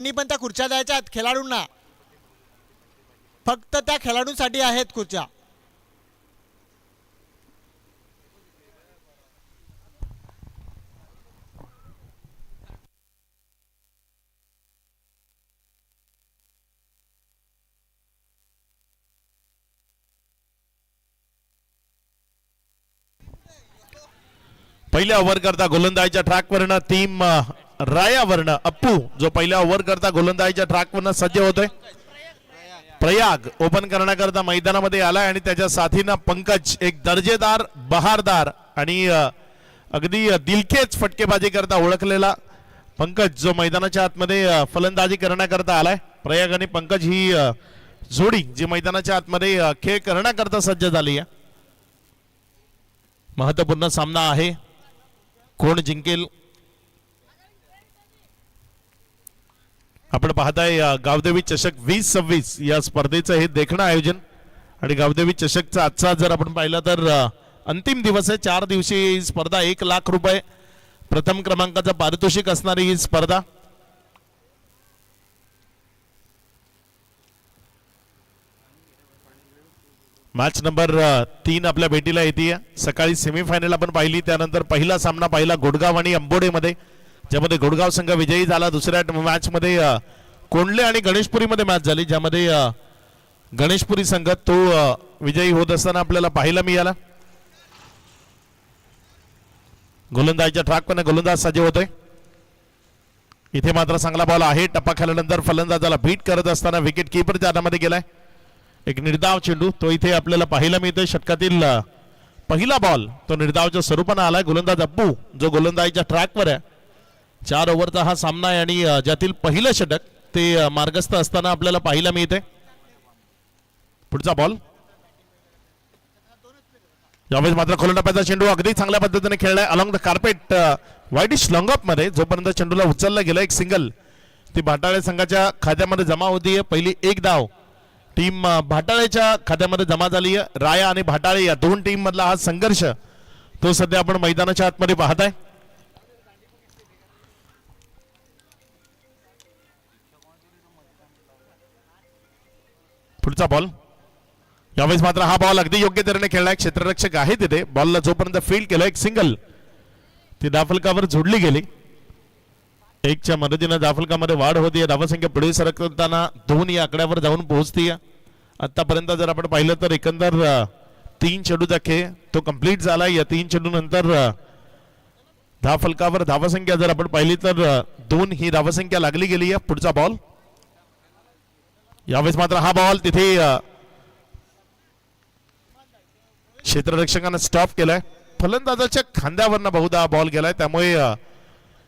पण त्या खुर्च्या द्यायच्या आहेत खेळाडूंना, फक्त त्या खेळाडूंसाठी आहेत खुर्च्या. पहिल्या ओव्हर करता गोलंदाजीच्या ट्रॅकवरनं टीम रायावरनं अप्पू जो पहिल्या ओव्हर करता गोलंदाजीच्या ट्रॅकवरनं सज्ज होतोय. प्रयाग ओपन करण्याकरता मैदानामध्ये आलाय आणि त्याच्या साथीनं पंकज एक दर्जेदार बहारदार आणि अगदी दिलखेच फटकेबाजी करता ओळखलेला पंकज जो मैदानाच्या आतमध्ये फलंदाजी करण्याकरता आलाय. प्रयाग आणि पंकज ही जोडी जी मैदानाच्या आतमध्ये खेळ करण्याकरता सज्ज झाली आहे. महत्वपूर्ण सामना आहे, कोण जिंकेल. आपण पाहताय गावदेवी चषक 2026 या स्पर्धेचं हे देखणं आयोजन आणि गावदेवी चषकचा आजचा जर आपण पाहिला तर अंतिम दिवस आहे. 4 दिवसीय ही स्पर्धा, 1 लाख रुपये प्रथम क्रमांकाचं पारितोषिक असणारी ही स्पर्धा. मॅच नंबर 3 आपल्या भेटीला येते. सकाळी सेमीफायनल आपण पाहिली, त्यानंतर पहिला सामना पाहिला गुडगाव आणि अंबोडेमध्ये, ज्यामध्ये गुडगाव संघ विजयी झाला. दुसऱ्या मॅच मध्ये कोंडले आणि गणेशपुरी मध्ये मॅच झाली, ज्यामध्ये गणेशपुरी संघ तो विजयी होत असताना आपल्याला पाहायला मिळाला. गोलंदाजीच्या ट्रॅकवर गोलंदाज सज्ज होतोय. इथे मात्र चांगला बॉल आहे. टप्पा खाल्यानंतर फलंदाजाला बीट करत असताना विकेट कीपर त्यामध्ये गेलाय. एक निर्धाव चेंडू तो इथे आपल्याला पाहायला मिळतोय. षटकातील पहिला बॉल तो निर्धावच्या स्वरूपाने आलाय. गोलंदाज अप्पू जो गोलंदाजीच्या ट्रॅकवर आहे. 4 ओव्हरचा हा सामना आहे आणि ज्यातील पहिलं षटक ते मार्गस्थ असताना आपल्याला पाहायला मिळते. पुढचा बॉल यावेळेस मात्र खोलून टप्प्याचा चेंडू अगदी चांगल्या पद्धतीने खेळलाय along the carpet widish long of मध्ये. जोपर्यंत चेंडूला उचलला गेला एक सिंगल ती भाटाळे संघाच्या खात्यामध्ये जमा होतीये. पहिली एक धाव टीम भाटाळेच्या खात्यामध्ये जमा झाली आहे. राया आणि भाटाळे या दोन टीम मधला हा संघर्ष तो सध्या आपण मैदानाच्या आतमध्ये पाहताय. पुढचा बॉल यावेळेस मात्र हा बॉल अगदी योग्य तऱ्हेने खेळलाय. क्षेत्ररक्षक आहे तिथे. बॉलला जोपर्यंत फील्ड केलं एक सिंगल ती धावफलकावर जोडली गेली. 1च्या मदतीने धावफलकामध्ये वाढ होती. धावसंख्या पुढे सरकताना 2 या आकड्यावर जाऊन पोहोचतीये. आतापर्यंत जर आपण पाहिलं तर एकंदर 3 चेंडूचा खेळ तो कंप्लीट झाला. या 3 चेंडू नंतर धावफलकावर धावसंख्या जर आपण पाहिली तर 2 ही धावसंख्या लागली गेली आहे. पुढचा बॉल यावेळेस मात्र हा बॉल तिथे क्षेत्ररक्षकांना स्टॉप केलाय. फलंदाजाच्या खांद्यावरनं बहुधा बॉल गेलाय, त्यामुळे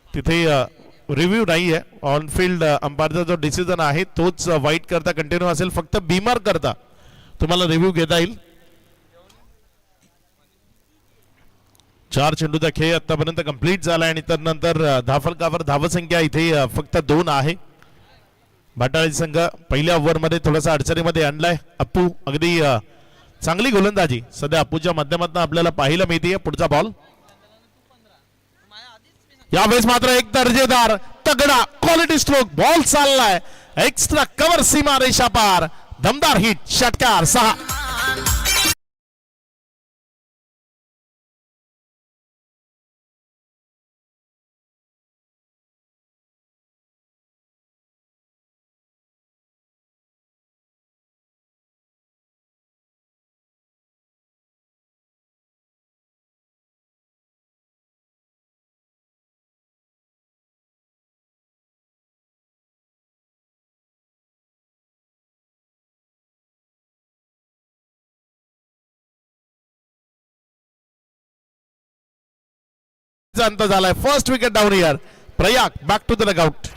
तिथे रिव्ह्यू नाहीये. ऑन फील्ड अंपायरचा जो डिसिजन आहे तोच वाईट करता कंटिन्यू असेल. फक्त बीमार करता तुम्हाला रिव्ह्यू घेता येईल. 4 चेंडूचा खेळ आतापर्यंत कंप्लीट झाला आणि त्यानंतर धावफलकावर धावसंख्या इथे फक्त 2 आहे. भाटाळे संघ पहिल्या ओव्हरमध्ये थोडासा अडचणीमध्ये आणलाय. अप्पू अगदी चांगली गोलंदाजी सध्या अप्पूच्या माध्यमातून आपल्याला पाहायला मिळते. पुढचा बॉल यावेळेस मात्र एक दर्जेदार तगडा क्वालिटी स्ट्रोक बॉल चाललाय. एक्स्ट्रा कव्हर सीमा रेषा पार दमदार हिट षटकार 6. अंत झालाय. First wicket down here. Prayag back to the dugout.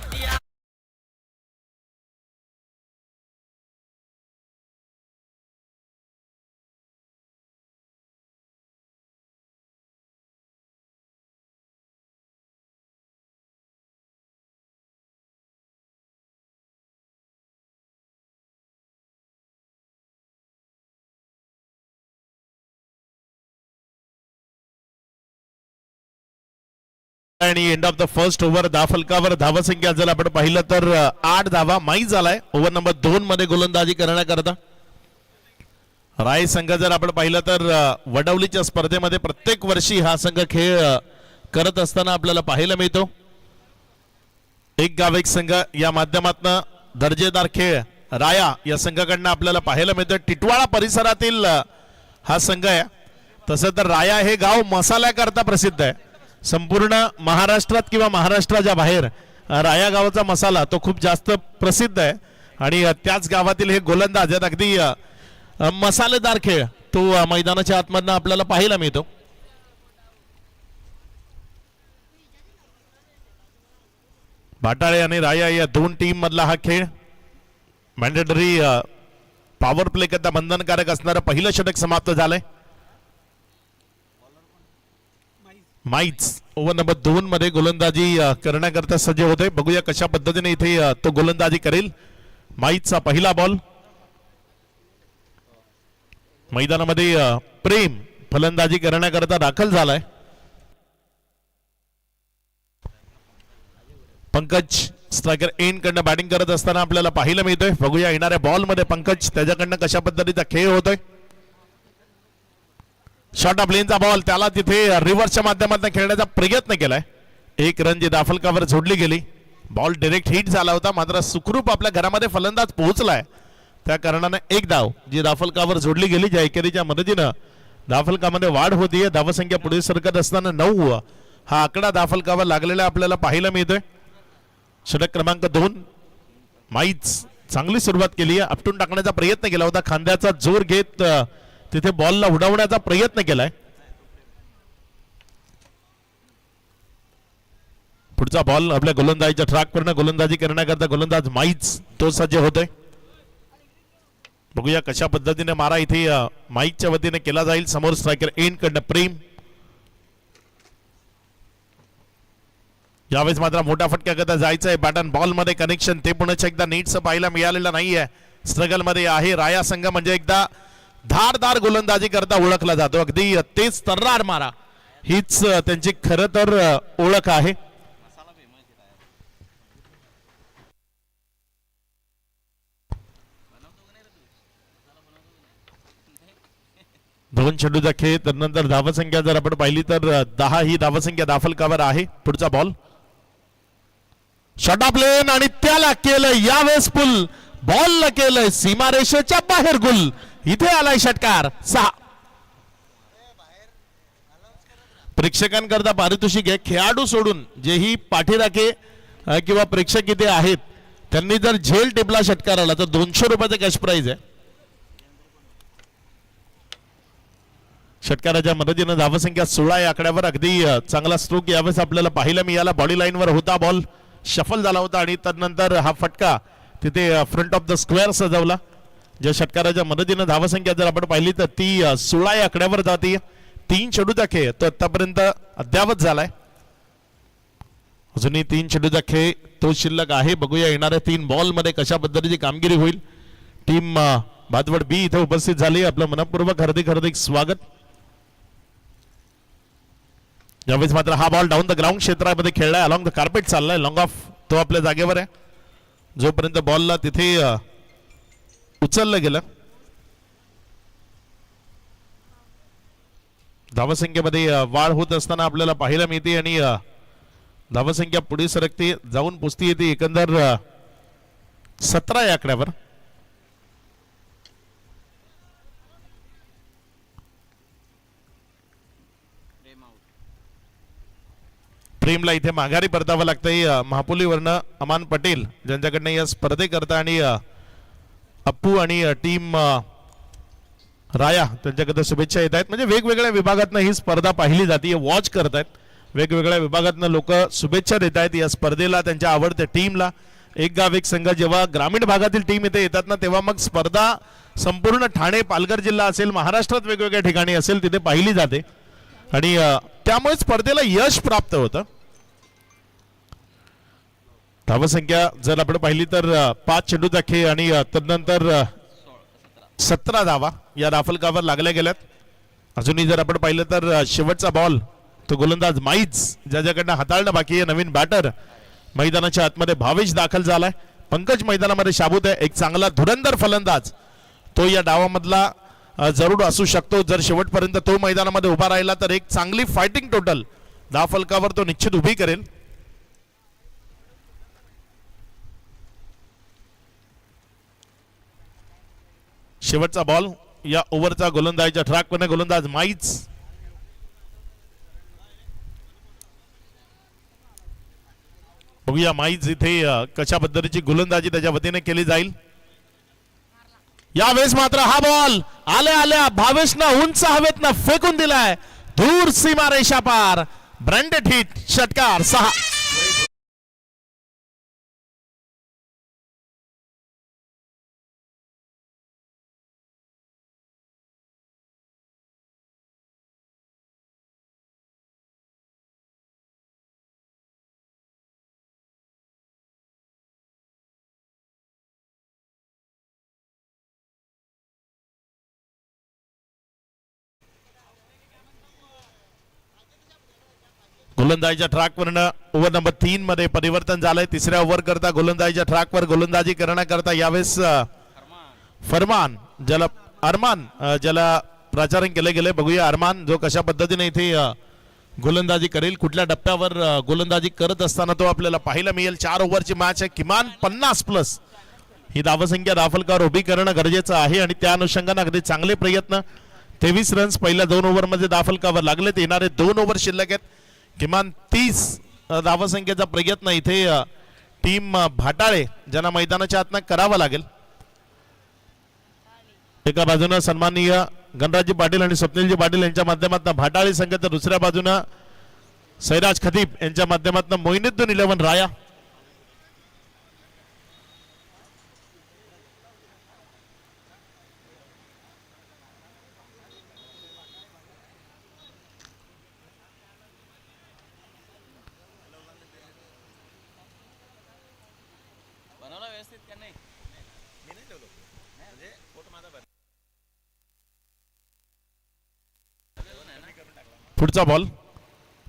आणि end of the first over धाव फलकावर धावसंख्या जर आपण पाहिलं तर 8 धावा माहीत झालाय. ओव्हर नंबर 2 मध्ये गोलंदाजी करण्याकरता राय संघ जर आपण पाहिलं तर वडवलीच्या स्पर्धेमध्ये प्रत्येक वर्षी हा संघ खेळ करत असताना आपल्याला पाहायला मिळतो. एक गाव एक संघ या माध्यमातून दर्जेदार खेळ राया या संघाकडनं आपल्याला पाहायला मिळतं. टिटवाळा परिसरातील हा संघ आहे. तसं तर राया हे गाव मसाल्याकरता प्रसिद्ध आहे. संपूर्ण महाराष्ट्रात किंवा महाराष्ट्राच्या बाहेर राया गावाचा मसाला तो खूप जास्त प्रसिद्ध आहे आणि त्याच गावातील हे गोलंदाज आहेत. अगदी मसालेदार खेळ तो मैदानाच्या आतमधनं आपल्याला पाहायला मिळतो. भाटाळे आणि राया या दोन टीम मधला हा खेळ मॅन्डेटरी पॉवर प्ले करता बंधनकारक असणारं पहिलं षटक समाप्त झालंय. माईच ओव्हर नंबर 2 मध्ये गोलंदाजी करण्याकरता सज्ज होते. बघूया कशा पद्धतीने इथे तो गोलंदाजी करेल. माईचचा पहिला बॉल. मैदानामध्ये प्रेम फलंदाजी करण्याकरता दाखल झालाय. पंकज स्ट्रायकर एंड कडनं बॅटिंग करत असताना आपल्याला पाहायला मिळतोय. बघूया येणाऱ्या बॉल मध्ये पंकज त्याच्याकडनं कशा पद्धतीचा खेळ होतोय. शॉर्ट ऑफ लेनचा बॉल त्याला तिथे रिव्हर्सच्या माध्यमातून खेळण्याचा प्रयत्न केलाय. एक रन जी दाफलकावर जोडली गेली. बॉल डायरेक्ट हिट झाला होता मात्र सुखरूप आपल्या घरामध्ये फलंदाज पोहोचलाय. त्या कारणाने एक धाव जी दाफलकावर जोडली गेली. ज्या एकेरीच्या मदतीनं दाफलकामध्ये वाढ होतीये. धावसंख्या पुढे सरकत असताना 9 हा आकडा दाफलकावर लागलेला आपल्याला पाहायला मिळतोय. षटक क्रमांक 2 माईच चांगली सुरुवात केली आहे. आपटून टाकण्याचा प्रयत्न केला होता. खांद्याचा जोर घेत तिथे बॉलला उडवण्याचा प्रयत्न केलाय. पुढचा बॉल आपल्या गोलंदाजीच्या ट्रॅकवरनं गोलंदाजी करण्याकरता गोलंदाज माईच तो सज्ज होतोय. बघूया कशा पद्धतीने मारा इथे माईकच्या वतीने केला जाईल. समोर स्ट्रायकर एंड कडनं प्रेम. यावेळेस मात्र मोठा फटका करता जायचंय. बॅटन बॉल मध्ये कनेक्शन ते पुन्हा एकदा नीटचं पाहायला मिळालेलं नाहीये. स्ट्रगल मध्ये आहे राया संघ. म्हणजे एकदा धारदार गोलंदाजी करता ओळखला जातो. अगदी तेज तर्रार मारा हीच त्यांची खरं तर ओळख आहे. दोन चेंडूचा खेळ त्यानंतर धावसंख्या जर आपण पाहिली तर 10 ही धावसंख्या दाफलकावर आहे. पुढचा बॉल शॉर्ट ऑफ लेन आणि त्याला केलं यावेळेस पुल. बॉलला केलंय सीमारेषेच्या बाहेर गुल. इथे आलाय षटकार 6. प्रेक्षकांकरता पारितोषिक आहे. खेळाडू सोडून जेही पाठीराखे किंवा प्रेक्षक इथे आहेत त्यांनी जर झेल टेपला षटकार आला तर 200 रुपयाचं कॅश प्राइज आहे. षटकाराच्या मदतीनं धावसंख्या 16 या आकड्यावर अगदी चांगला स्ट्रोक यावेळेस आपल्याला पाहायला मिळाला. बॉडी लाईनवर होता बॉल शफल झाला होता आणि त्यानंतर हा फटका तिथे फ्रंट ऑफ द स्क्वेअर सजवला. ज्या षटकाराच्या मदतीनं धावसंख्या जर आपण पाहिली तर ती 16 या आकड्यावर जाते. 3 चेंडूचा खेळ तो आतापर्यंत अद्यावत झालाय. अजूनही 3 चेंडूचा खेळ तो शिल्लक आहे. बघूया येणाऱ्या 3 बॉल मध्ये कशा पद्धतीची कामगिरी होईल. टीम भादवड बी इथे उपस्थित झाली. आपलं मनपूर्वक हार्दिक स्वागत. यावेळेस मात्र हा बॉल डाऊन द ग्राउंड क्षेत्रामध्ये खेळलाय. अलॉंग द कार्पेट चाललाय. लॉंग ऑफ तो आपल्या जागेवर आहे. जोपर्यंत बॉलला तिथे उचललं गेलं. धावसंख्येमध्ये वाढ होत असताना आपल्याला पाहायला मिळते आणि धावसंख्या पुढे सरकते जाऊन पोचती येते एकंदर 17 या आकड्यावर. प्रेमला इथे माघारी परतावं लागतंय. महापुलीवरनं अमान पटेल ज्यांच्याकडनं या स्पर्धेकरता आणि अप्पू आणि टीम राया त्यांच्याकडे शुभेच्छा येत आहेत. म्हणजे वेगवेगळ्या विभागातनं ही स्पर्धा पाहिली जाते. वॉच करतायत. वेगवेगळ्या विभागातनं लोक शुभेच्छा देत आहेत या स्पर्धेला त्यांच्या आवडत्या टीमला. एक गाव एक संघ जेव्हा ग्रामीण भागातील टीम इथे येतात ना तेव्हा मग स्पर्धा संपूर्ण ठाणे पालघर जिल्हा असेल महाराष्ट्रात वेगवेगळ्या ठिकाणी असेल तिथे पाहिली जाते आणि त्यामुळे स्पर्धेला यश प्राप्त होतं. धावसंख्या जर आपण पाहिली तर 5 चेंडूचा खेळ आणि तदनंतर 17 धावा या दाफलकावर लागल्या गेल्यात. अजूनही जर आपण पाहिलं तर शेवटचा बॉल तो गोलंदाज माईच ज्याच्याकडनं हाताळणं बाकी आहे. नवीन बॅटर मैदानाच्या आतमध्ये भावेश दाखल झालाय. पंकज मैदानामध्ये शाबूत आहे. एक चांगला धुरंधर फलंदाज तो या डावामधला जरूर असू शकतो. जर शेवटपर्यंत तो मैदानामध्ये उभा राहिला तर एक चांगली फायटिंग टोटल दहा फलकावर तो निश्चित उभी करेल. शेवटचा बॉल या ओव्हरचा गोलंदाजीच्या ट्रॅकवर गोलंदाज माईच. बघूया माईच इथे कशा पद्धतीची गोलंदाजी त्याच्या वतीने केली जाईल. यावेळेस मात्र हा बॉल आल्या आल्या भावेशनं उंच हवेतनं फेकून दिलाय दूर सीमा रेषा पार. ब्रँडेड हिट षटकार 6. गोलंदाजीच्या ट्रॅकवरनं ओव्हर नंबर 3 मध्ये परिवर्तन झालंय. तिसऱ्या ओव्हर करता गोलंदाजीच्या ट्रॅकवर गोलंदाजी करण्याकरता यावेळेस फरमान ज्याला अरमान ज्याला प्राचारण केले गेले. बघूया अरमान जो कशा पद्धतीने इथे गोलंदाजी करेल, कुठल्या टप्प्यावर गोलंदाजी करत असताना तो आपल्याला पाहायला मिळेल. 4 ओव्हरची मॅच आहे. किमान 50+ ही धावसंख्या दाफलकार उभी करणं गरजेचं आहे आणि त्या अनुषंगाने अगदी चांगले प्रयत्न. 23 रन्स पहिल्या 2 ओव्हरमध्ये दाफलकावर लागलेत. येणारे 2 ओव्हर शिल्लक आहेत. किमान 30 धावसंख्येचा प्रयत्न इथे टीम भाटाळे ज्यांना मैदानाच्या आतनं करावा लागेल. एका बाजूनं सन्माननीय गणराजजी पाटील आणि स्वप्नीलजी पाटील यांच्या माध्यमातून भाटाळे संघ, तर दुसऱ्या बाजूनं सैराज खतीब यांच्या माध्यमातून मोइनुद्दीन 11 राया. पुढचा बॉल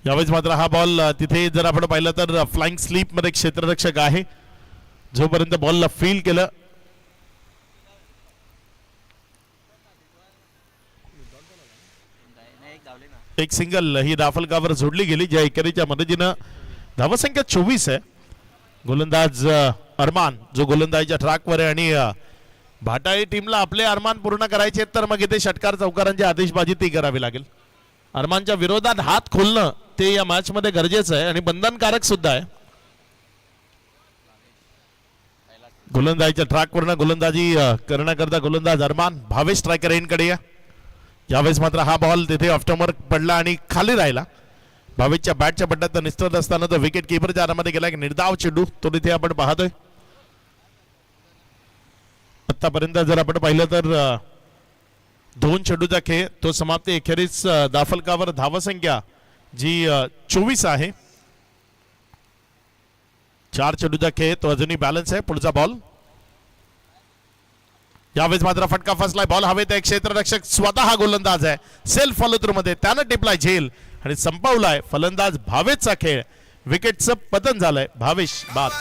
यावेळेस मात्र हा बॉल तिथे जर आपण पाहिलं तर फ्लाइंग स्लीप मध्ये क्षेत्ररक्षक आहे. जोपर्यंत बॉलला फील केलं एक सिंगल ही दाफलकावर जोडली गेली, ज्या एकेरीच्या मदतीनं धावसंख्या 24 आहे. गोलंदाज अरमान जो गोलंदाजीच्या ट्रॅकवर आहे आणि भाटाळी टीमला आपले अरमान पूर्ण करायचे तर मग इथे षटकार चौकारांची आदेशबाजी ती करावी लागेल. अरमानच्या विरोधात हात खोलणं ते या मॅच मध्ये गरजेचं आहे आणि बंधनकारक सुद्धा आहे. गोलंदाजीच्या ट्रॅकवरनं गोलंदाजी करण्याकरता गोलंदाज अरमान. भावेश स्ट्रायकर एंडकडे या. यावेळेस मात्र हा बॉल तिथे ऑफ्टरमार्क पडला आणि खाली राहिला. भावेशच्या बॅटच्या पट्ट्यात निसटत असताना तो विकेट किपरच्या हातामध्ये गेला. एक निर्धाव चेंडू तो तिथे आपण पाहतोय. आतापर्यंत जर आपण पाहिलं तर 2 चेंडूचा खेळ तो समाप्ती. अखेरीस दाफलकावर धावसंख्या जी 24 आहे. 4 चेंडूचा खेळ तो अजूनही बॅलन्स आहे. पुढचा बॉल यावेळेस मात्र फटका फसलाय. बॉल हवेत आहे. क्षेत्ररक्षक स्वतः गोलंदाज आहे. सेल्फ फॉलो थ्रू मध्ये त्यानं टिपलाय झेल आणि संपवलाय फलंदाज भावेशचा खेळ. विकेटचं पतन झालंय. भावेश बाद.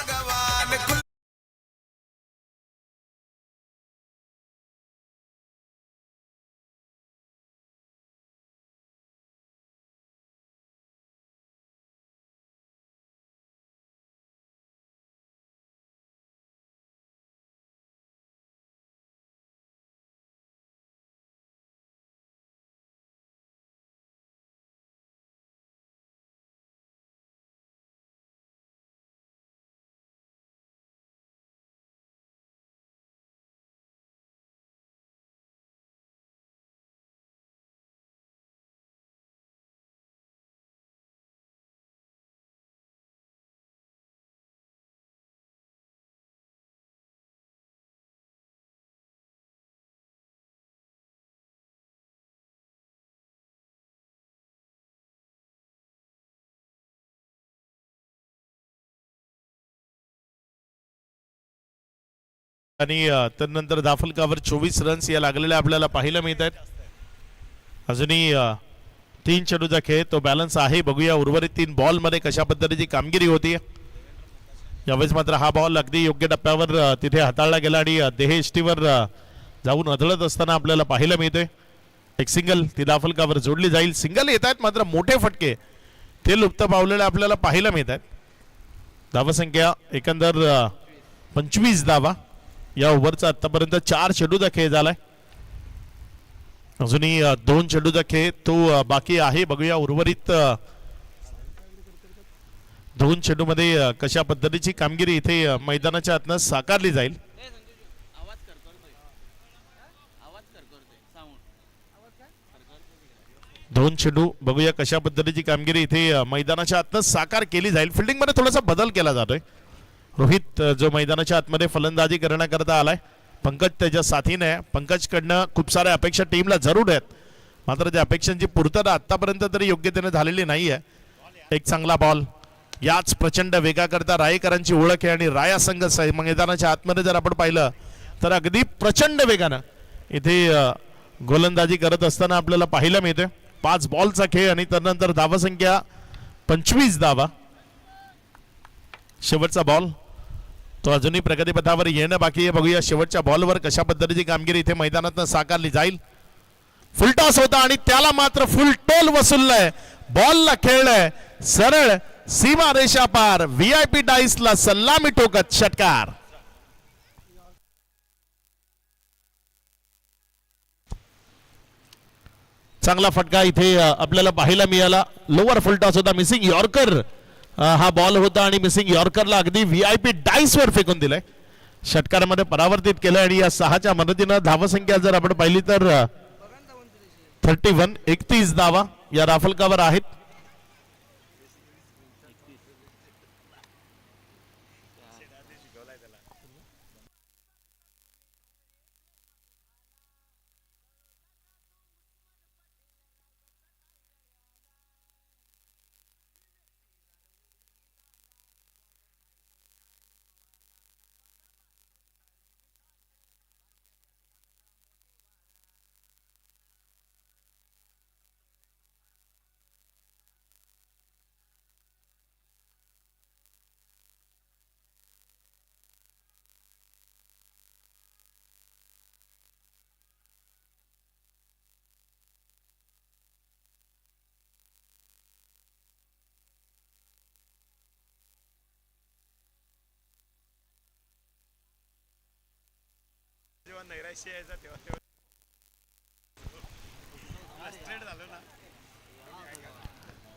आणि त्यानंतर दाफलकावर 24 रन्स या लागलेल्या आपल्याला पाहायला मिळत आहेत. अजूनही 3 चेंडूचा खेळ तो बॅलन्स आहे. बघूया उर्वरित 3 बॉल मध्ये कशा पद्धतीची कामगिरी होती. यावेळेस मात्र हा बॉल अगदी योग्य टप्प्यावर तिथे हाताळला गेला आणि देहेष्टीवर जाऊन अधळत असताना आपल्याला पाहायला मिळतोय. एक सिंगल ती धाफलकावर जोडली जाईल. सिंगल येत आहेत मात्र मोठे फटके ते लुप्त पावलेले आपल्याला पाहायला मिळत आहेत. धावसंख्या एकंदर 25 धावा या ओव्हरचा आतापर्यंत 4 चेंडूचा खेळ झालाय. अजूनही 2 चेंडूचा खेळ तो बाकी आहे. बघूया उर्वरित 2 चेंडूमध्ये कशा पद्धतीची कामगिरी इथे मैदानाच्या आतनं साकारली जाईल. 2 चेंडू बघूया कशा पद्धतीची कामगिरी इथे मैदानाच्या आतनं साकार केली जाईल. फिल्डिंग मध्ये थोडासा बदल केला जातोय. रोहित जो मैदानाच्या आतमध्ये फलंदाजी करण्याकरता आलाय. पंकज त्याच्या साथीने. पंकजकडनं खूप साऱ्या अपेक्षा टीमला जरूर आहेत मात्र त्या अपेक्षांची पूर्तता आतापर्यंत तरी योग्यतेने झालेली नाहीये. एक चांगला बॉल याच प्रचंड वेगाकरता रायकरांची ओळख आहे आणि राया संघ मैदानाच्या आतमध्ये जर आपण पाहिलं तर अगदी प्रचंड वेगानं इथे गोलंदाजी करत असताना आपल्याला पाहायला मिळते. 5 बॉलचा खेळ आणि त्यानंतर धावसंख्या 25 धावा. शेवटचा बॉल तो अजूनही प्रगतीपथावर येणं बाकी आहे. बघूया शेवटच्या बॉलवर कशा पद्धतीची कामगिरी इथे मैदानात साकारली जाईल. फुल टॉस होता आणि त्याला मात्र फुल टोल वसूललाय. बॉलला खेळलाय सरळ सीमा रेषा पार. व्हीआयपी डाईसला सलामी ठोकत षटकार. चांगला फटका इथे आपल्याला पाहायला मिळाला. लोअर फुल टॉस होता. मिसिंग यॉर्कर हा बॉल होता आणि मिसिंग यॉर्करला अगदी व्हीआयपी डाईस वर फेकून दिलाय. षटकारामध्ये परावर्तित केलं आणि या 6च्या मदतीनं धावसंख्या जर आपण पाहिली तर 31 धावा या राफलकावर आहेत.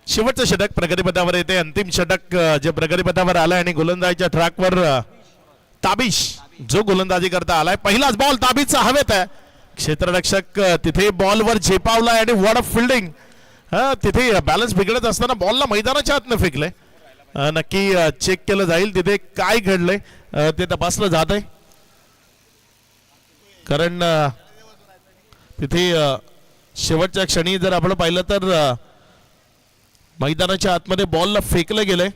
शेवटचं षटक प्रगतीपथावर येते. अंतिम षटक जे प्रगतीपथावर आलाय आणि गोलंदाजीच्या ट्रॅकवर ताबिश जो गोलंदाजी करता आलाय. पहिलाच बॉल ताबिशचा हवेत आहे. क्षेत्ररक्षक तिथे बॉलवर झेपावलाय आणि वॉर्ड ऑफ फिल्डिंग तिथे बॅलन्स बिघडत असताना बॉलला मैदानाच्या आतनं फेकलंय. नक्की चेक केलं जाईल तिथे काय घडलंय ते तपासलं जात आहे. कारण तिथे शेवटच्या क्षणी जर आपण पाहिलं तर मैदानाच्या आतमध्ये बॉलला फेकलं गेलंय.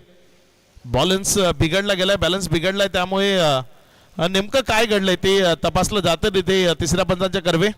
बॅलन्स बिघडला गेलाय. बॅलन्स बिघडलाय त्यामुळे नेमकं काय घडलंय ते तपासलं जातं तिथे तिसऱ्या पंचांच्या कर्वे.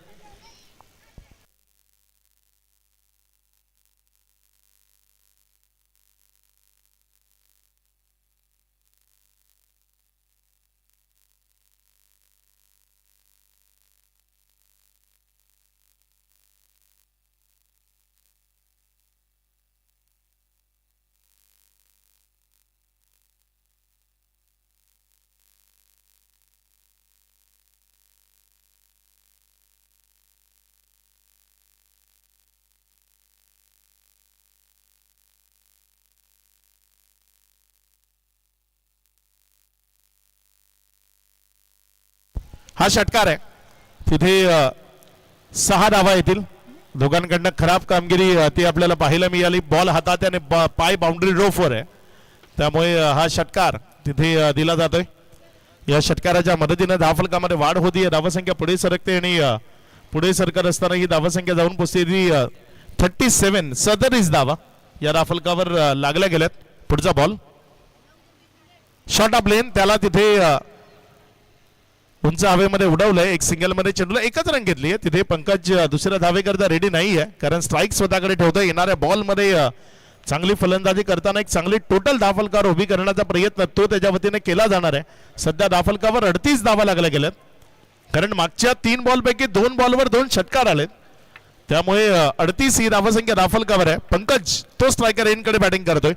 हा षटकार आहे. तिथे 6 धावा येतील. दोघांकडनं खराब कामगिरी ती आपल्याला पाहायला मिळाली. बॉल हातात आणि पाय बाउंड्री रोफवर आहे त्यामुळे हा षटकार तिथे दिला जातोय. या षटकाराच्या मदतीने धावफलकामध्ये वाढ होती. धावसंख्या पुढे सरकते आणि पुढे सरकत असताना ही धावसंख्या जाऊन पोहोचते ती 37 धावा या धावफलकावर लागल्या गेल्यात. पुढचा बॉल शॉर्ट ऑफ लेन त्याला तिथे उंच हवेमध्ये उडवलंय. एक सिंगल मध्ये चेंडूला एकच रन घेतली आहे. तिथे पंकज दुसऱ्या धावेकरता रेडी नाही आहे, कारण स्ट्राईक स्वतःकडे ठेवतोय. येणाऱ्या बॉल मध्ये चांगली फलंदाजी करताना एक चांगली टोटल धावफलकावर उभी करण्याचा प्रयत्न तो त्याच्या वतीने केला जाणार आहे. सध्या धावफलकावर 38 धावा लागल्या गेल्यात, कारण मागच्या 3 बॉलपैकी 2 बॉलवर 2 षटकार आलेत. त्यामुळे 38 ही धावसंख्या धावफलकावर आहे. पंकज तो स्ट्रायकर एनकडे बॅटिंग करतोय.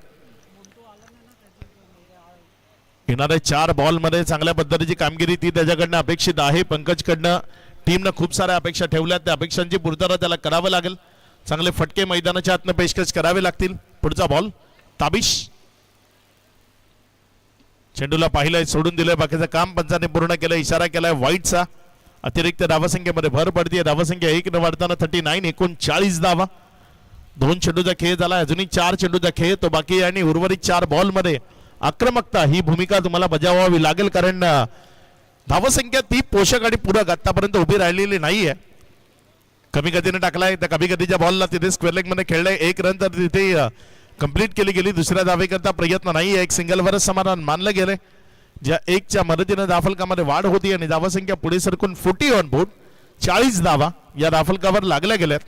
येणाऱ्या 4 बॉलमध्ये चांगल्या पद्धतीची कामगिरी ती त्याच्याकडनं अपेक्षित आहे. पंकजकडनं टीमनं खूप साऱ्या अपेक्षा ठेवल्या, त्या अपेक्षांची पूर्तता त्याला करावं लागेल. चांगले फटके मैदानाच्या आतनं पेशकश करावे लागतील. पुढचा बॉल ताबिश, चेंडूला पाहिलंय, सोडून दिलंय, बाकीचं काम पंचाने पूर्ण केलं. इशारा केलाय वाईटचा. अतिरिक्त धावसंख्येमध्ये भर पडते. धावसंख्या 1 न वाढताना 39, एकूण 40 धावा. 2 चेंडूचा खेळ झाला, अजूनही 4 चेंडूचा खेळ तो बाकी आहे. आणि उर्वरित 4 बॉलमध्ये आक्रमकता ही भूमिका तुम्हाला बजावावी लागेल, कारण धावसंख्या ती पोषक आणि पूरक आतापर्यंत उभी राहिलेली नाहीये. कमी गतीने टाकलाय, त्या कमी गतीच्या बॉलला तिथे स्क्वेअर लेग मध्ये खेळलाय. 1 रन तर तिथे कंप्लीट केली गेली. दुसऱ्या धावेकरता प्रयत्न नाही. एक सिंगलवरच समाधान मानलं गेलंय. ज्या 1च्या मदतीने धावफलकामध्ये वाढ होती आणि धावसंख्या पुढे सरकून 40 ऑन बोर्ड 40 धावा या धावफलकावर लागल्या गेल्यात.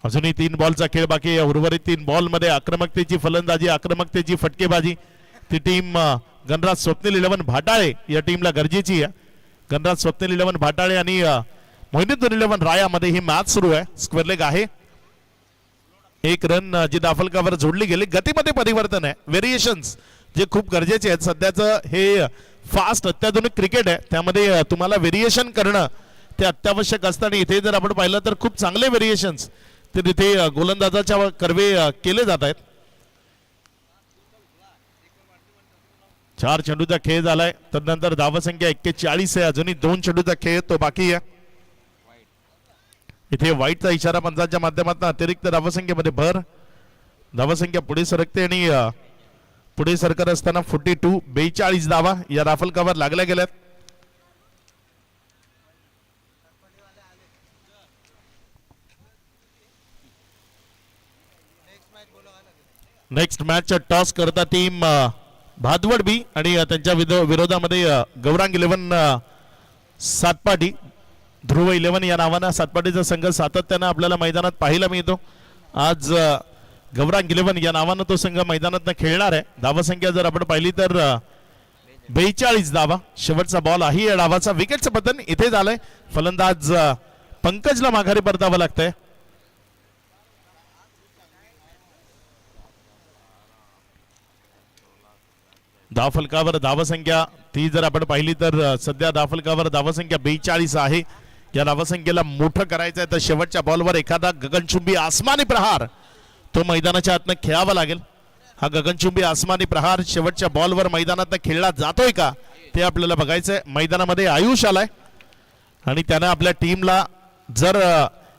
अजूनही 3 बॉलचा खेळ बाकी आहे. उर्वरित 3 बॉल मध्ये आक्रमकतेची फलंदाजी, आक्रमकतेची फटकेबाजी ती टीम गणराज स्वप्नील 11 भाटाळे या टीमला गरजेची आहे. गणराज स्वप्नील 11 भाटाळे आणि मोहिनीद्दीन 11 रायामध्ये ही मॅच सुरू आहे. स्क्वेअर लेग आहे. 1 रन जी धावफलकावर जोडली गेली. गतीमध्ये परिवर्तन आहे, व्हेरिएशन्स जे खूप गरजेचे आहेत. सध्याचं हे फास्ट अत्याधुनिक क्रिकेट आहे, त्यामध्ये तुम्हाला व्हेरिएशन करणं ते अत्यावश्यक असतं. आणि इथे जर आपण पाहिलं तर खूप चांगले व्हेरिएशन्स ते तिथे गोलंदाजाच्या कर्वे केले जात आहेत. 4 चेंडूचा खेळ झालाय, तदनंतर धावसंख्या 41 आहे. अजूनही 2 चेंडूचा खेळ तो बाकी आहे. इथे वाईटचा इशारा पंचांच्या माध्यमातून अतिरिक्त धावसंख्येमध्ये भर. धावसंख्या पुढे सरकते आणि पुढे सरकत असताना 42 धावा या धावफलकावर लागल्या गेल्यात. नेक्स्ट मॅचचा टॉस करता टीम भादवड बी आणि त्यांच्या विरोधामध्ये गौरांग 11 सातपाटी, ध्रुव 11 या नावानं सातपाटीचा संघ सातत्यानं आपल्याला मैदानात पाहायला मिळतो. आज गौरांग 11 या नावानं तो संघ मैदानात खेळणार आहे. धावसंख्या जर आपण पाहिली तर 42 धावा. शेवटचा बॉल आहे या डावाचा. विकेटचं पतन इथे झालंय. फलंदाज पंकजला माघारी परतावं लागतंय. धावफलकावर धावसंख्या ती जर आपण पाहिली तर सध्या धावफलकावर धावसंख्या 42 आहे. या धावसंख्येला मोठं करायचं आहे तर शेवटच्या बॉलवर एखादा गगनचुंबी आसमानी प्रहार तो मैदानाच्या आतनं खेळावा लागेल. हा गगनचुंबी आसमानी प्रहार शेवटच्या बॉलवर मैदानात खेळला जातोय का ते आपल्याला बघायचंय. मैदानामध्ये आयुष आलाय आणि त्यानं आपल्या टीमला जर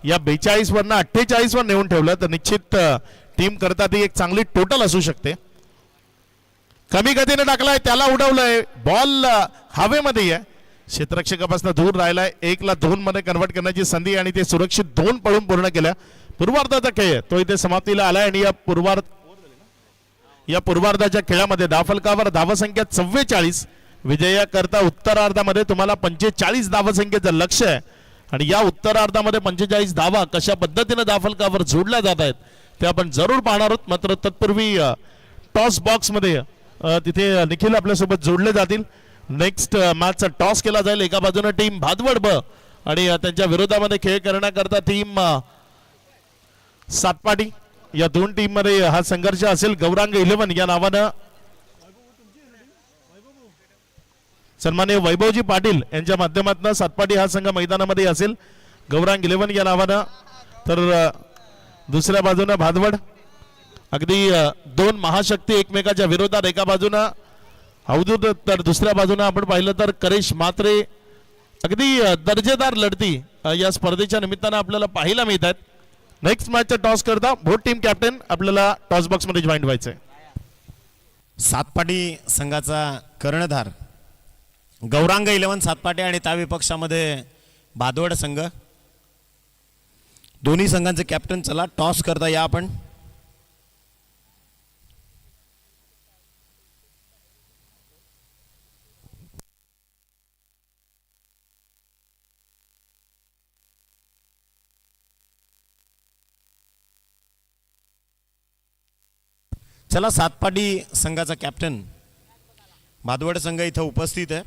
या 42 वरनं 48 वर नेऊन ठेवलं तर निश्चित टीम करता ती एक चांगली टोटल असू शकते. कमी गतीने टाकलाय, त्याला उडवलंय, बॉल हवेमध्ये आहे, क्षेत्ररक्षकापासून दूर राहिलाय. 1ला 2 मध्ये कन्वर्ट करण्याची संधी आणि ते सुरक्षित 2 पळून पूर्ण केल्या. पूर्वार्धाचा खेळ तो इथे समाप्तीला आलाय आणि या पूर्वार्धाच्या खेळामध्ये धावफलकावर धावसंख्या 44. विजयाकरता उत्तरार्धामध्ये तुम्हाला 45 धावसंख्येचं लक्ष आहे आणि या उत्तरार्धामध्ये 45 धावा कशा पद्धतीने धावफलकावर जोडल्या जात आहेत ते आपण जरूर पाहणार आहोत. मात्र तत्पूर्वी टॉस बॉक्स मध्ये तिथे निखिल आपल्यासोबत जोडले जातील. नेक्स्ट मॅचचा टॉस केला जाईल. एका बाजूने टीम भादवड ब आणि त्यांच्या विरोधामध्ये खेळ करण्याकरता टीम सातपाटी. या 2 टीम मध्ये हा संघर्ष असेल. गौरांग 11 या नावानं सन्माननीय वैभवजी पाटील यांच्या माध्यमातून सातपाटी हा संघ मैदानामध्ये असेल. गौरांग 11 या नावानं. तर दुसऱ्या बाजूने भादवड. अगदी 2 महाशक्ती एकमेकाच्या विरोधात. एका बाजूनं अवधूत तर दुसऱ्या बाजूने आपण पाहिलं तर करेश मात्रे. अगदी दर्जेदार लढती या स्पर्धेच्या निमित्तानं आपल्याला पाहायला मिळतात. नेक्स्ट मॅचचा टॉस करता बोथ टीम कॅप्टन आपल्याला टॉस बॉक्स मध्ये जॉईन व्हायचंय. सातपाटी संघाचा कर्णधार गौरांग 11 सातपाटी आणि त्या विपक्षामध्ये भादवड संघ. दोन्ही संघांचे कॅप्टन चला टॉस करता या आपण. चला, सातपाटी संघाचा कॅप्टन भादवड संघ इथं उपस्थित आहे,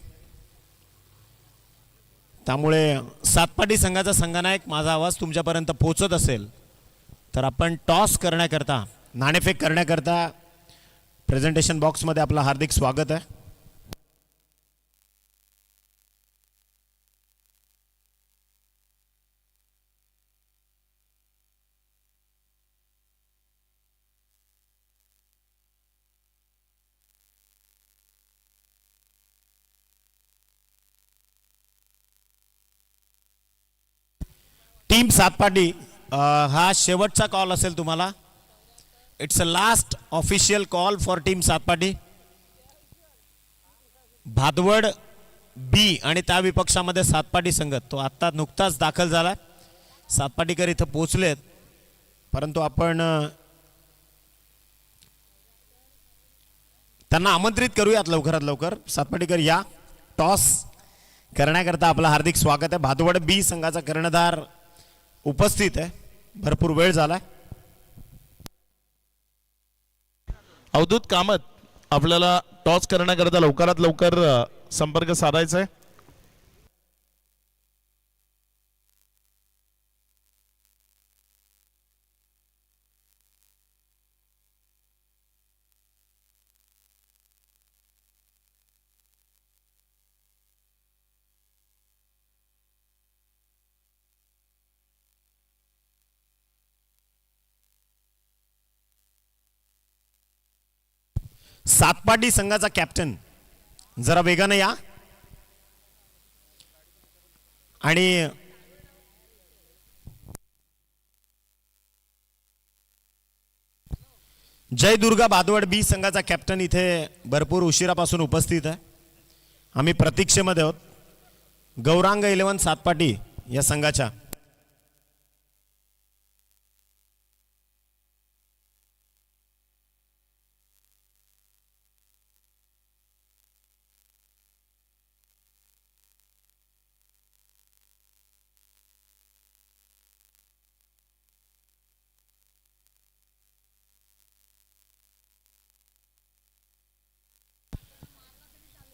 त्यामुळे सातपाटी संघाचा संघनायक माझा आवाज तुमच्यापर्यंत पोहोचत असेल तर आपण टॉस करण्याकरता, नाणेफेक करण्याकरता प्रेझेंटेशन बॉक्समध्ये आपलं हार्दिक स्वागत आहे. टीम सातपाटी, हा शेवटचा कॉल असेल तुम्हाला. It's a last official call for team Satpati. Bhadwad B आणि त्या विपक्षामध्ये सातपाटी संघ, तो आत्ता नुकताच दाखल झाला. सातपाटीकर इथं पोहोचलेत, परंतु आपण त्यांना आमंत्रित करूयात लवकरात लवकर. सातपाटीकर या, टॉस करण्याकरता आपलं हार्दिक स्वागत आहे. भादवड बी संघाचा कर्णधार उपस्थित आहे, भरपूर वेळ झाला. अवधूत कामत, आपल्याला टॉस करण्याकरता लवकरात लवकर संपर्क साधायचा आहे. सातपाटी संघाचा कॅप्टन जरा वेगाने या आणि जय दुर्गा भादवड बी संघाचा कॅप्टन इथे भरपूर उशिरापासून उपस्थित आहे. आम्ही प्रतीक्षेमध्ये आहोत गौरांग 11 सातपाटी या संघाच्या.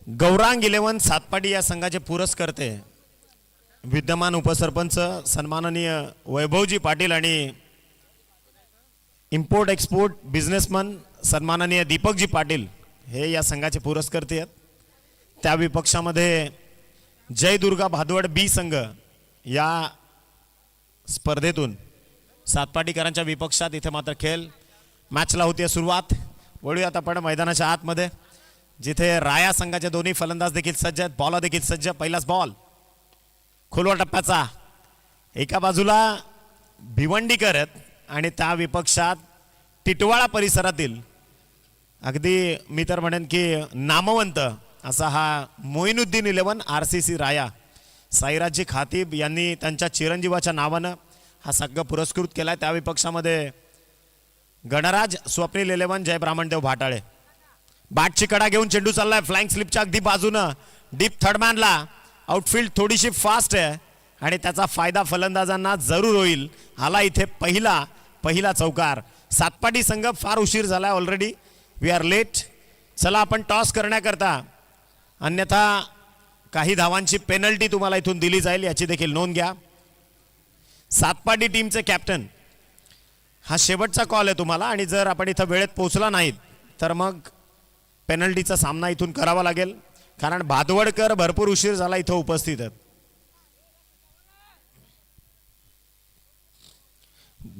गौरांग 11 सातपाटी या संघाचे पुरस्कर्ते विद्यमान उपसरपंच सन्माननीय वैभवजी पाटील आणि इम्पोर्ट एक्सपोर्ट बिझनेसमन सन्माननीय दीपकजी पाटील हे या संघाचे पुरस्कर्ते आहेत. त्या विपक्षामध्ये जय दुर्गा भादवड बी संघ या स्पर्धेतून सातपाटीकरांच्या विपक्षात इथे मात्र खेळ मॅचला होती सुरुवात. वळूयात आपण मैदानाच्या आतमध्ये, जिथे राया संघाचे दोन्ही फलंदाज देखील सज्ज आहेत, बॉलर देखील सज्ज. पहिलाच बॉल खोलवा टप्प्याचा, एका बाजूला भिवंडीकर आहेत आणि त्या विपक्षात टिटवाळा परिसरातील अगदी मी तर म्हणेन की नामवंत असा हा मोइनुद्दीन 11 RCC राया. साईराजजी खातीब यांनी त्यांच्या चिरंजीवाच्या नावानं हा संघ पुरस्कृत केला. त्या विपक्षामध्ये गणराज स्वप्नील 11 जय ब्राह्मणदेव भाटाळे. बॅटची कडा घेऊन चेंडू चाललाय फ्लाइंग स्लिपच्या अगदी बाजूनं, डीप थर्डमॅनला. आउटफील्ड थोडीशी फास्ट आहे आणि त्याचा फायदा फलंदाजांना जरूर होईल. आला इथे पहिला चौकार. सातपाटी संघ फार उशीर झाला ऑलरेडी, वी आर लेट. चला आपण टॉस करण्याकरता, अन्यथा काही धावांची पेनल्टी तुम्हाला इथून दिली जाईल, याची देखील नोंद घ्या. सातपाटी टीमचे कॅप्टन, हा शेवटचा कॉल आहे तुम्हाला आणि जर आपण इथं वेळेत पोहोचला नाहीत तर मग पेनल्टीचा सामना इथून करावा लागेल, कारण भादवडकर भरपूर उशीर झाला इथं उपस्थित आहेत.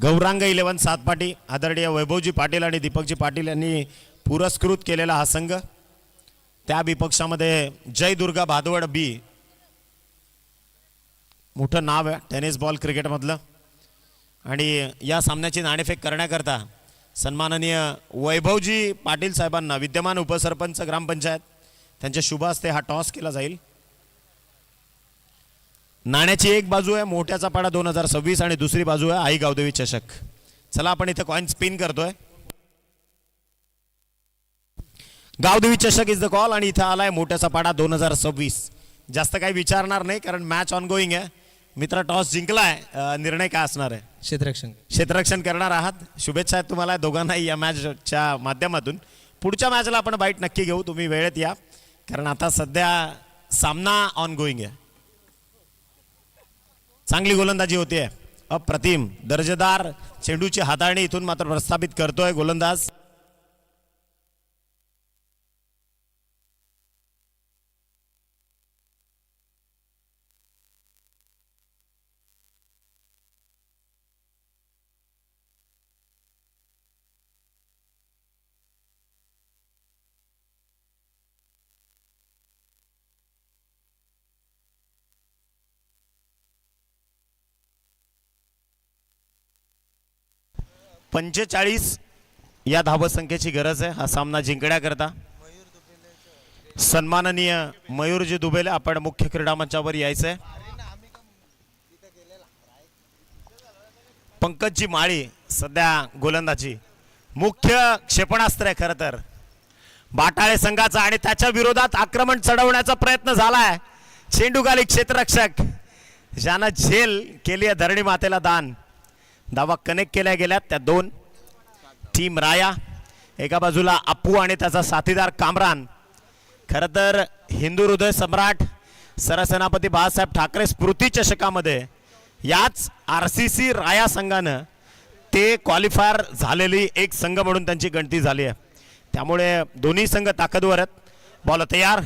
गौरांग 11 सातपाटी, आदरणीय वैभवजी पाटील आणि दीपकजी पाटील यांनी पुरस्कृत केलेला हा संघ. त्या विपक्षामध्ये जय दुर्गा भादवड बी, मोठं नाव आहे टेनिस बॉल क्रिकेटमधलं. आणि या सामन्याची नाणेफेक करण्याकरता सन्माननीय वैभवजी पाटील साहेबांना, विद्यमान उपसरपंच ग्रामपंचायत, त्यांच्या शुभ हस्ते हा टॉस केला जाईल. नाण्याची एक बाजू आहे मोठ्याचा पाडा 2026 आणि दुसरी बाजू आहे आई गावदेवी चषक. चला आपण इथे कॉइन स्पिन करतोय. गावदेवी चषक इज द कॉल आणि इथे आलाय मोठ्याचा पाडा 2026. जास्त काही विचारणार नाही कारण मॅच ऑनगोईंग आहे. मित्रा टॉस जिंकलाय, निर्णय काय असणार आहे? क्षेत्ररक्षण. क्षेत्ररक्षण करणार आहात. शुभेच्छा आहेत तुम्हाला दोघांनाही या मॅचच्या माध्यमातून. पुढच्या मॅचला आपण बाईट नक्की घेऊ, तुम्ही वेळेत या, कारण आता सध्या सामना ऑन गोईंग आहे. चांगली गोलंदाजी होते, अप्रतिम दर्जेदार चेंडूची हाताळणी इथून मात्र प्रस्थापित करतोय गोलंदाज. पंचेचाळीस या धावसंख्येची गरज आहे हा सामना जिंकण्याकरता. सन्माननीय मयूरजी दुबेले, आपण मुख्य क्रीडा मंचावर यायचंय. पंकजजी माळी सध्या गोलंदाजी, मुख्य क्षेपणास्त्र आहे खरं तर बाटाळे संघाचा, आणि त्याच्या विरोधात आक्रमण चढवण्याचा प्रयत्न झालाय. चेंडूगाली क्षेत्ररक्षक ज्यानं झेल केली आहे धरणी मातेला दान. धावा कनेक्ट केल्या गेल्यात त्या दोन. टीम राया एका बाजूला अप्पू आणि त्याचा साथीदार कामरान. खरं तर हिंदू हृदय सम्राट सरसेनापती बाळासाहेब ठाकरे स्मृती चषकामध्ये याच RCC राया संघानं ते क्वालिफायर झालेली एक संघ म्हणून त्यांची गणती झाली आहे. त्यामुळे दोन्ही संघ ताकदवर आहेत. बॉल तयार,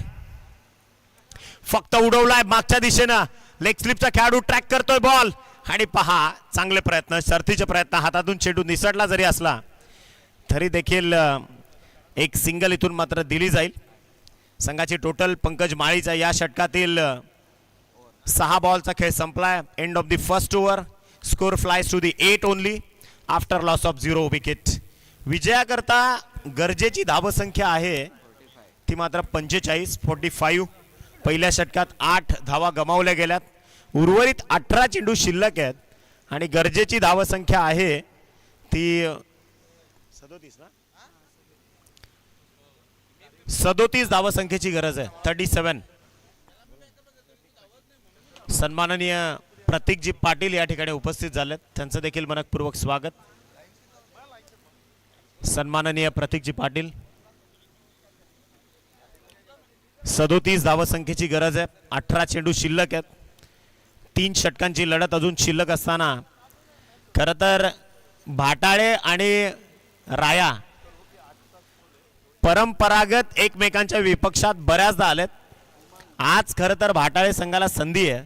फक्त उडवलाय मागच्या दिशेनं. लेग स्लिपचा खेळाडू ट्रॅक करतोय बॉल, आणि पहा चांगले प्रयत्न, शर्थीचे प्रयत्न, हातातून चेंडू निसटला जरी असला तरी देखील एक सिंगल इथून मात्र दिली जाईल. संघाची टोटल पंकज माळीचा या षटकातील 6 बॉलचा खेळ संपलाय. End of the first over, score flies to the 8 only after loss of 0 wicket. विजयाकरता गरजेची धावसंख्या आहे ती मात्र 45. पहिल्या षटकात 8 धावा गमावल्या गेल्यात, उर्वरित 18 चेंडू शिल्लक आहेत, आणि गरजेची धावसंख्या आहे ती 37 धावसंख्येची गरज आहे. 37. सन्माननीय प्रतीकजी पाटील या ठिकाणी उपस्थित झालेत, त्यांचं देखील मनपूर्वक स्वागत. सन्माननीय प्रतीकजी पाटील. 37 धावसंख्येची गरज आहे, 18 चेंडू शिल्लक आहेत. 3 षटकांची लढत अजून शिल्लक असताना खरं तर भाटाळे आणि राया परंपरागत एकमेकांच्या विपक्षात बऱ्याचदा आलेत. आज खरं तर भाटाळे संघाला संधी आहे.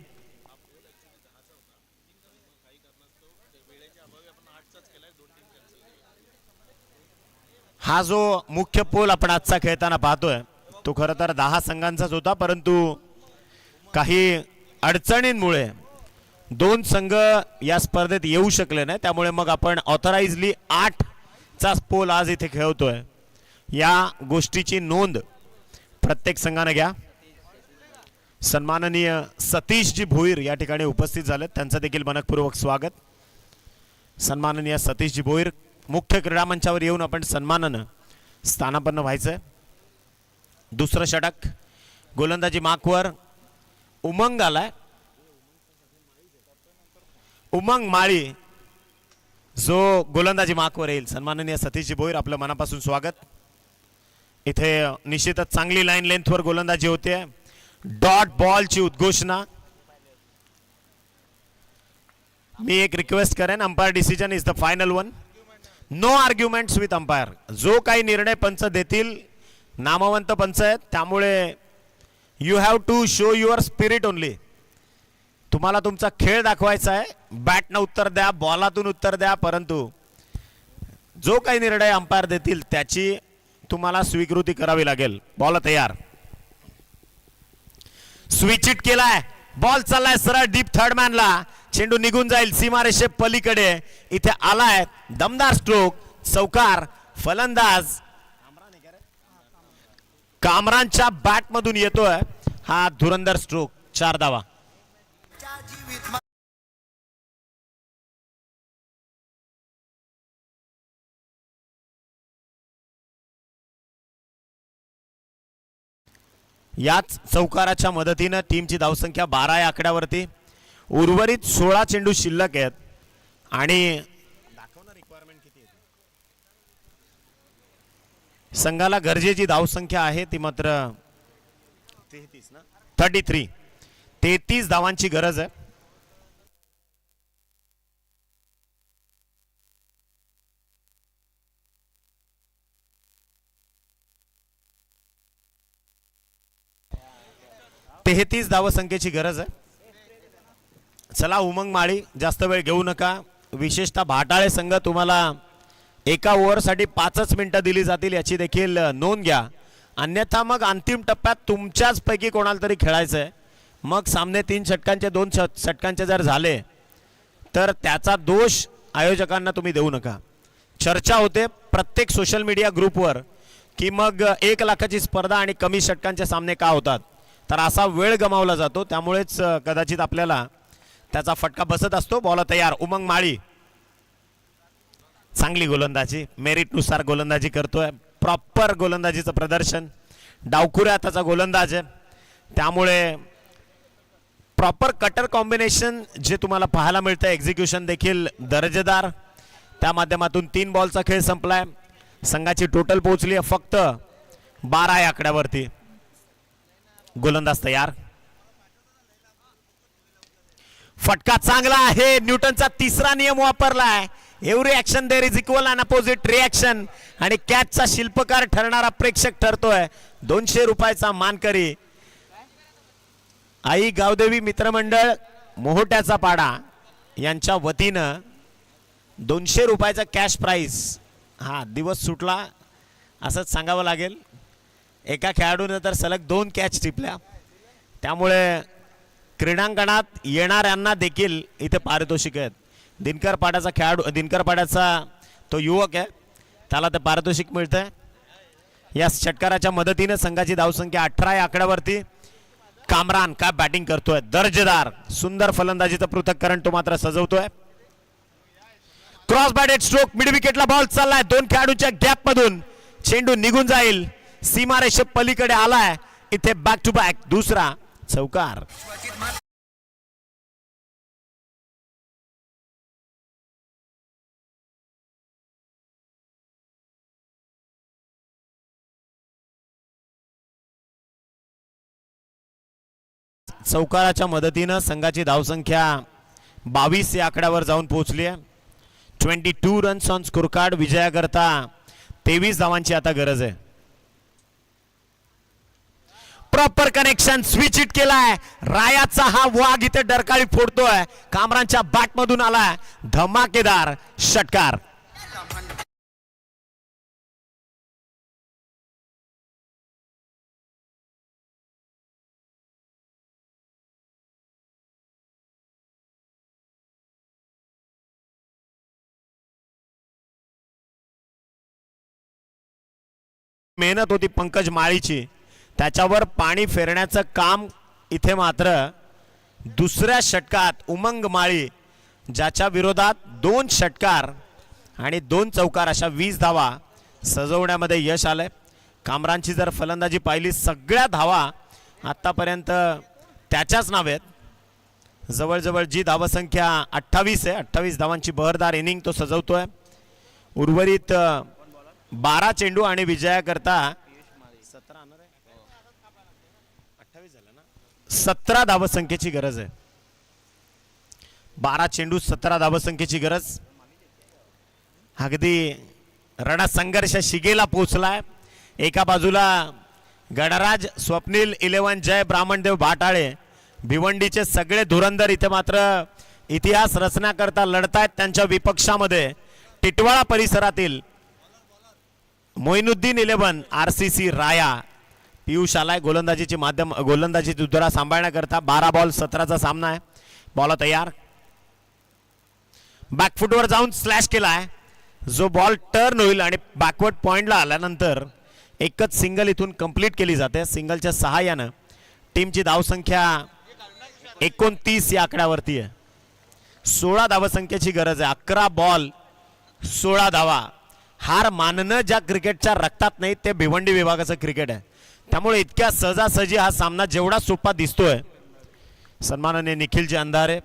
हा जो मुख्य पोल आपण आजचा खेळताना पाहतोय तो खरं तर 10 संघांचाच होता, परंतु काही अडचणींमुळे 2 संघ या स्पर्धेत येऊ शकले नाही. त्यामुळे मग आपण ऑथराइजली 8 चा पोल आज इथे खेळतोय. या गोष्टीची नोंद प्रत्येक संघाने घ्या. सन्माननीय सतीशजी भोईर या ठिकाणी उपस्थित झालेत, त्यांचं देखील मनपूर्वक स्वागत. सन्माननीय सतीशजी भोईर, मुख्य क्रीडा मंचावर येऊन आपण सन्मानानं स्थानापन्न व्हायचंय. दुसरं षटक, गोलंदाजी मार्कवर उमंग आलाय. उमंग माळी जो गोलंदाजी मार्कवर येईल. सन्माननीय सतीशजी भोईर, आपलं मनापासून स्वागत. इथे निश्चितच चांगली लाईन लेंथवर गोलंदाजी होते. डॉट बॉलची उद्घोषणा. मी एक रिक्वेस्ट करेन, umpire decision is the final one. No arguments with umpire. जो काही निर्णय पंच देतील नामवंत पंच आहेत, त्यामुळे you have to show your spirit only. तुम्हाला तुमचा खेळ दाखवायचा आहे. बॅटनं उत्तर द्या, बॉलातून उत्तर द्या, परंतु जो काही निर्णय अंपायर देतील त्याची तुम्हाला स्वीकृती करावी लागेल. बॉल तयार, स्विच इट केलाय, बॉल चाललाय सरळ डीप थर्ड मॅनला. चेंडू निघून जाईल सीमारेषे पलीकडे. इथे आलाय दमदार स्ट्रोक, चौकार. फलंदाज कामरानच्या बॅट मधून येतोय हा धुरंदर स्ट्रोक. 4 धावा. याच चौकाराच्या मदतीनं टीमची धावसंख्या 12 या आकड्यावरती. उर्वरित 16 चेंडू शिल्लक आहेत आणि संघाला गरजेची धावसंख्या आहे ती मात्र 33 धावांची गरज आहे. धावसंख्येची गरज आहे. चला उमंग माळी, जास्त वेळ घेऊ नका. विशेषतः भाटाळे संघ तुम्हाला एका ओव्हरसाठी 5 मिनिटं दिली जातील याची देखील नोंद घ्या. अन्यथा मग अंतिम टप्प्यात तुमच्याच पैकी कोणाला तरी खेळायचं आहे. मग सामने 3 षटकांचे 2 षटकांचे जर झाले तर त्याचा दोष आयोजकांना तुम्ही देऊ नका. चर्चा होते प्रत्येक सोशल मीडिया ग्रुपवर की मग 1 लाखाची स्पर्धा आणि कमी षटकांचे सामने का होतात, तर असा वेळ गमावला जातो. त्यामुळेच कदाचित आपल्याला त्याचा फटका बसत असतो. बॉल तयार. उमंग माळी चांगली गोलंदाजी, मेरिटनुसार गोलंदाजी करतोय. प्रॉपर गोलंदाजीचं प्रदर्शन. डावखुऱ्या त्याचा गोलंदाज आहे, त्यामुळे प्रॉपर कटर कॉम्बिनेशन जे तुम्हाला पाहायला मिळतं. एक्झिक्युशन देखील दर्जेदार. त्या माध्यमातून 3 बॉलचा खेळ संपलाय. संघाची टोटल पोहोचली आहे फक्त 12 या आकड्यावरती. गोलंदाज तयार. फटका चांगला आहे. न्यूटनचा 3रा नियम वापरलाय. Every action there is equal and opposite reaction. आणि कॅचचा शिल्पकार ठरणारा प्रेक्षक ठरतोय 200 रुपयाचा मानकरी. आई गावदेवी मित्रमंडळ मोहोट्याचा पाडा यांच्या वतीनं 200 रुपयाचा कॅश प्राइज. हा दिवस सुटला असंच सांगावं लागेल. एका खेळाडूने तर सलग 2 कॅच टिपल्या, त्यामुळे क्रीडांगणात येणाऱ्यांना देखील इथे पारितोषिक आहेत. दिनकर पाड्याचा खेळाडू, दिनकर पाड्याचा तो युवक आहे, त्याला ते पारितोषिक मिळतंय. या षटकाराच्या मदतीने संघाची धावसंख्या 18 या आकड्यावरती. कामरान काय बॅटिंग करतोय, दर्जेदार सुंदर फलंदाजीचं पृथक्करण तो मात्र सजवतोय. क्रॉस बॅटेड स्ट्रोक, मिड विकेटला बॉल चाललाय. 2 खेळाडूंच्या गॅप मधून चेंडू निघून जाईल. सीमारेषे पलीकडे आलाय. इथे बॅक टू बॅक दुसरा चौकार. चौकाराच्या मदतीनं संघाची धावसंख्या 22 या आकड्यावर जाऊन पोहोचली आहे. 22 रन्स ऑन स्कोर कार्ड. विजयाकरता 23 धावांची आता गरज आहे. प्रॉपर कनेक्शन, स्विच हिट केलाय. रायाचा हा वाघ इथे डरकाळी फोडतोय. कामरांच्या बॅट मधून आलाय धमाकेदार षटकार. मेहनत होती पंकज माळीची, त्याच्यावर पाणी फेरण्याचं काम इथे मात्र दुसऱ्या षटकात उमंग माळी, ज्याच्या विरोधात 2 षटकार आणि 2 चौकार अशा 20 धावा सजवण्यामध्ये यश आलंय. कामरांची जर फलंदाजी पाहिली, सगळ्या धावा आतापर्यंत त्याच्याच नावे आहेत. जवळजवळ जी धावसंख्या 28 आहे, 28 धावांची बहरदार इनिंग तो सजवतोय. उर्वरित 12 चेंडू आणि विजयाकरता 17 धावसंख्येची गरज आहे. 12 चेंडू 17 धावसंख्येची गरज. अगदी रणसंघर्ष शिगेला पोहोचलाय. एका बाजूला गणराज, स्वप्नील 11, जय ब्राह्मणदेव भाटाळे, भिवंडीचे सगळे धुरंधर इथे मात्र इतिहास रचण्याकरता लढतायत. त्यांच्या विपक्षामध्ये टिटवाळा परिसरातील मोइनुद्दीन 11, RCC राया. पियुष आलाय गोलंदाजीची दुधरा सांभाळण्याकरता. 12 बॉल 17चा सामना आहे. बॉल तयार. बॅकफुटवर जाऊन स्लॅश केलाय. जो बॉल टर्न होईल आणि बॅकवर्ड पॉइंटला आल्यानंतर एकच सिंगल इथून कंप्लीट केली जाते. सिंगलच्या सहाय्यानं टीमची धावसंख्या 29 या आकड्यावरती आहे. 16 धावसंख्येची गरज आहे. 11 बॉल 16 धावा. हार मानणं ज्या क्रिकेटच्या रक्तात नाही ते भिवंडी विभागाचं क्रिकेट आहे. त्यामुळे इतक्या सहजासहजी हा सामना जेवढा सोपा दिसतोय, सन्माननीय निखिलजी अंधारे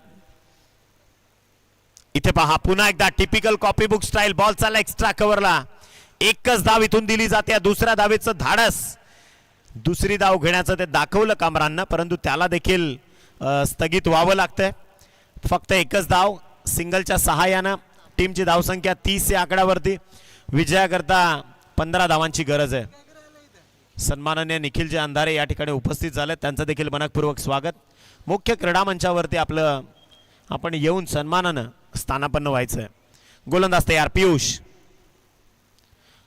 इथे पहा पुन्हा एकदा typical copy book style ball चालला एक्स्ट्रा कव्हरला. एकच धाव इथून दिली जाते. दुसऱ्या धावेचं धाडस, दुसरी धाव घेण्याचं ते दाखवलं कामरांना, परंतु त्याला देखील स्थगित व्हावं लागतंय. फक्त एकच धाव सिंगलच्या सहाय्यानं टीमची धावसंख्या 30 या आकड्यावरती. विजयाकरता 15 धावांची गरज आहे. सन्माननीय निखिलजी अंधारे या ठिकाणी उपस्थित झाले, त्यांचं देखील मनपूर्वक स्वागत. मुख्य क्रीडा मंचावरती आपण येऊन सन्मानानं स्थानापन्न व्हायचंय. गोलंदाज तयार पियुष.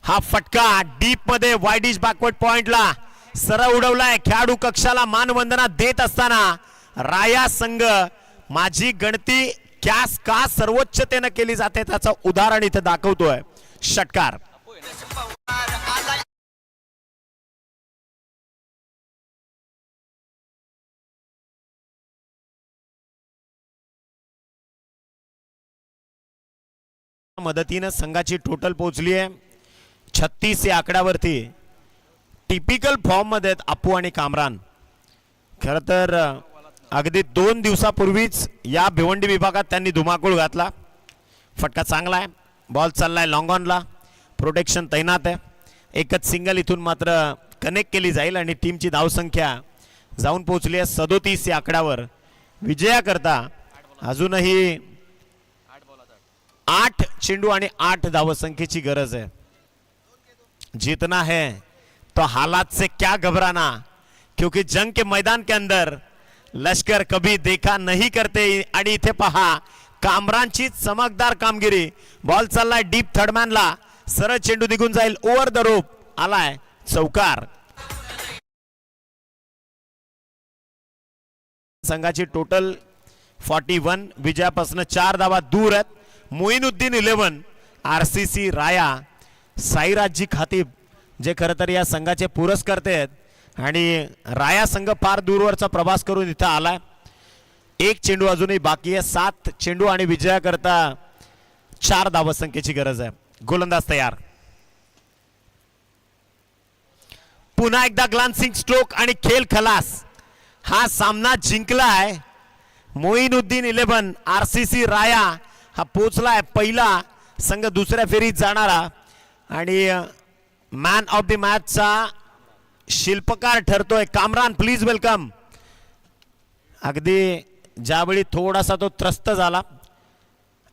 हा फटका डीप मध्ये वाईडिश बॅकवर्ड पॉइंटला सरळ उडवलाय. खेळाडू कक्षाला मानवंदना देत असताना राया संघ माझी गणती कॅस का सर्वोच्चतेनं केली जाते त्याचं उदाहरण इथे दाखवतोय. षटकार. मदतीनं संघाची टोटल पोहोचली आहे 36 या आकड्यावरती. टिपिकल फॉर्म मध्ये अप्पू आणि कामरान. खर तर अगदी 2 दिवसापूर्वीच या भिवंडी विभागात त्यांनी धुमाकूळ घातला. फटका चांगला आहे. बॉल चाललाय लॉंग ऑनला. प्रोटेक्शन तैनात आहे. एकच सिंगल इथून मात्र कनेक्ट केली जाईल आणि टीमची धावसंख्या जाऊन पोहोचली आहे 37 या आकड्यावर. विजयाकरता अजूनही 8 चेंडू आणि 8 धावसंख्येची गरज आहे. जीतना है तो हालात से क्या घबराना, क्योंकि जंग के मैदान के अंदर लश्कर कभी देखा नहीं करते. आणि इथे पहा कामरांची चमकदार कामगिरी. बॉल चाललाय डीप थर्डमॅनला. सरळ चेंडू निघून जाईल. ओव्हर द रोप आलाय चौकार. संघाची टोटल 41. विजयापासून 4 धावा दूर आहेत. मोईनुद्दीन 11, RCC राया, साईराजी खातीब जे खरं तर या संघाचे पुरस्कर्ते आहेत आणि राया संघ फार दूरवरचा प्रवास करून इथं आलाय. 1 चेंडू अजूनही बाकी आहे. 7 चेंडू आणि विजयाकरता 4 धावसंख्येची गरज आहे. गोलंदाज तयार. पुन्हा एकदा ग्लान्सिंग स्ट्रोक आणि खेळ खलास. हा सामना जिंकलाय मोईनुद्दीन 11. RCC राया हा पोचलाय पहिला संघ दुसऱ्या फेरीत जाणारा आणि मॅन ऑफ द मॅचचा शिल्पकार ठरतोय कामरान. Please welcome. अगदी ज्यावेळी थोडासा तो त्रस्त झाला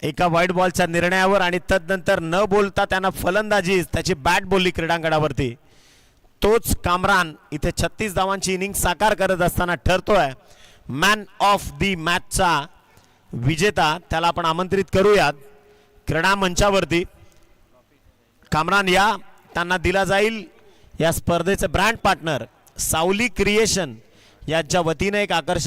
एका वाईट बॉलच्या निर्णयावर आणि तदनंतर न बोलता त्यांना फलंदाजी त्याची बॅट बोलली क्रीडांगणावरती, तोच कामरान इथे 36 धावांची इनिंग साकार करत असताना ठरतोय मॅन ऑफ द मॅचचा विजेता. त्याला आपण आमंत्रित करूयात क्रीडा मंचावरती. कामरान या त्यांना दिला जाईल या स्पर्धेचे ब्रँड पार्टनर सावली क्रिएशन यांच्या वतीने एक आकर्षक